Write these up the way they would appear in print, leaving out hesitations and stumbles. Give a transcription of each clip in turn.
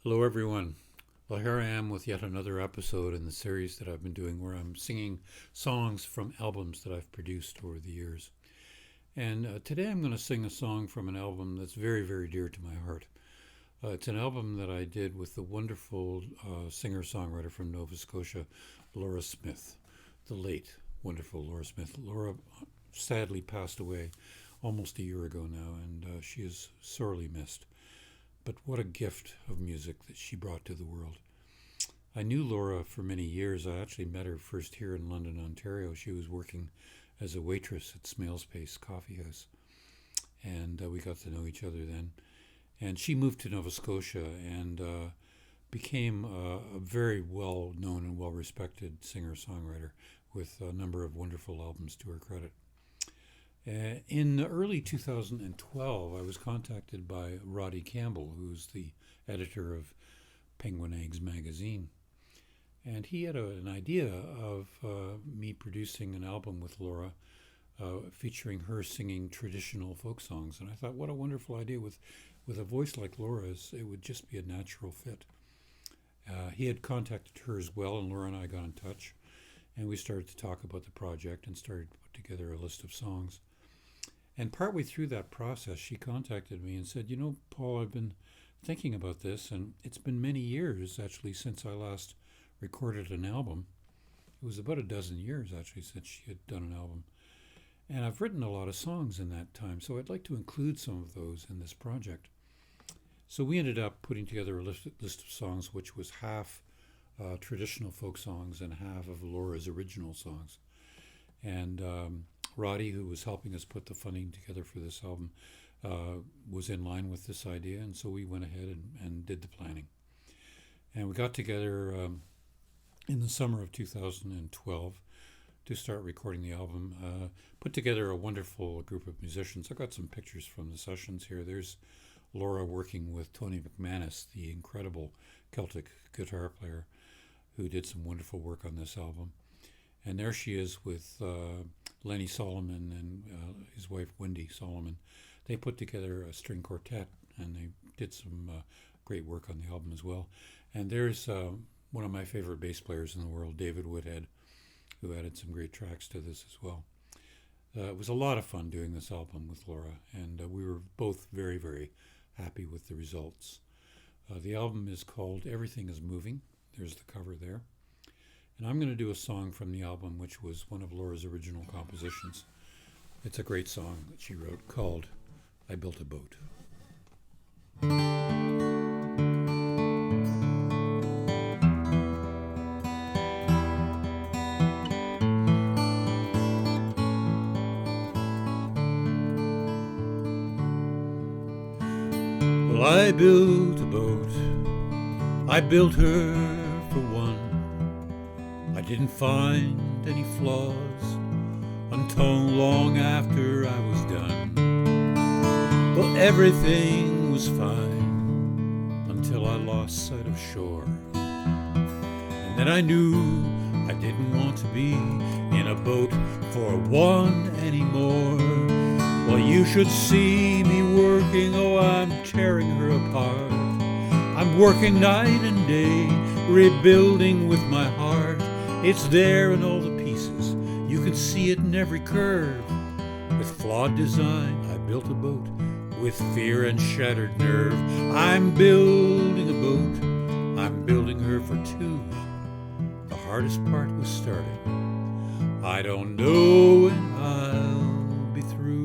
Hello, everyone. Well, here I am with yet another episode in the series that I've been doing where I'm singing songs from albums that I've produced over the years. And today I'm going to sing a song from an album that's very, very dear to my heart. It's an album that I did with the wonderful singer songwriter from Nova Scotia, Laura Smith, the late, wonderful Laura Smith. Laura sadly passed away almost a year ago now, and she is sorely missed. But what a gift of music that she brought to the world. I knew Laura for many years. I actually met her first here in London, Ontario. She was working as a waitress at Smales Pace Coffee House, and we got to know each other then. And she moved to Nova Scotia and became a very well-known and well-respected singer-songwriter with a number of wonderful albums to her credit. In early 2012, I was contacted by Roddy Campbell, who's the editor of Penguin Eggs magazine. And he had an idea of me producing an album with Laura featuring her singing traditional folk songs. And I thought, what a wonderful idea. With a voice like Laura's, it would just be a natural fit. He had contacted her as well, and Laura and I got in touch. And we started to talk about the project and started to put together a list of songs. And partway through that process, she contacted me and said, Paul, I've been thinking about this, and it's been many years, actually, since I last recorded an album. It was about a dozen years, actually, since she had done an album. And I've written a lot of songs in that time, so I'd like to include some of those in this project. So we ended up putting together a list of songs, which was half traditional folk songs and half of Laura's original songs. And Roddy, who was helping us put the funding together for this album, was in line with this idea, and so we went ahead and did the planning. And we got together in the summer of 2012 to start recording the album, put together a wonderful group of musicians. I got some pictures from the sessions here. There's Laura working with Tony McManus, the incredible Celtic guitar player who did some wonderful work on this album. And there she is with Lenny Solomon and his wife Wendy Solomon. They put together a string quartet, and they did some great work on the album as well. And there's one of my favorite bass players in the world, David Woodhead, who added some great tracks to this as well. It was a lot of fun doing this album with Laura, and we were both very, very happy with the results. The album is called Everything is Moving. There's the cover there. And I'm going to do a song from the album, which was one of Laura's original compositions. It's a great song that she wrote called I Built a Boat. Well, I built a boat. I built her for one. I didn't find any flaws until long after I was done. Well, everything was fine until I lost sight of shore. And then I knew I didn't want to be in a boat for one anymore. Well, you should see me working, oh, I'm tearing her apart. I'm working night and day, rebuilding with my heart. It's there in all the pieces, you can see it in every curve. With flawed design, I built a boat, with fear and shattered nerve. I'm building a boat, I'm building her for two. The hardest part was starting. I don't know when I'll be through.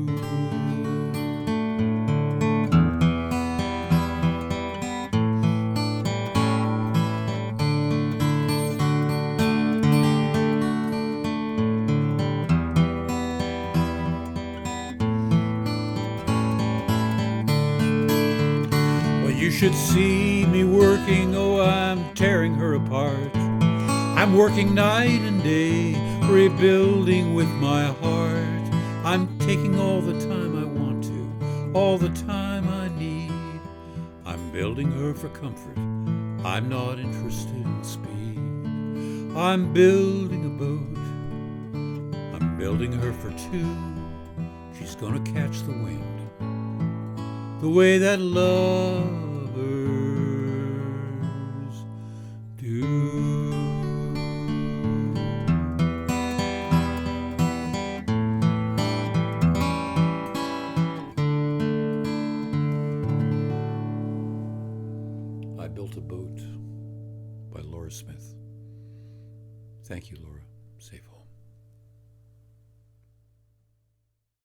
You should see me working, oh, I'm tearing her apart. I'm working night and day, rebuilding with my heart. I'm taking all the time I want to, all the time I need. I'm building her for comfort, I'm not interested in speed. I'm building a boat, I'm building her for two. She's gonna catch the wind, the way that lovers Built a Boat by Laura Smith. Thank you, Laura. Safe home.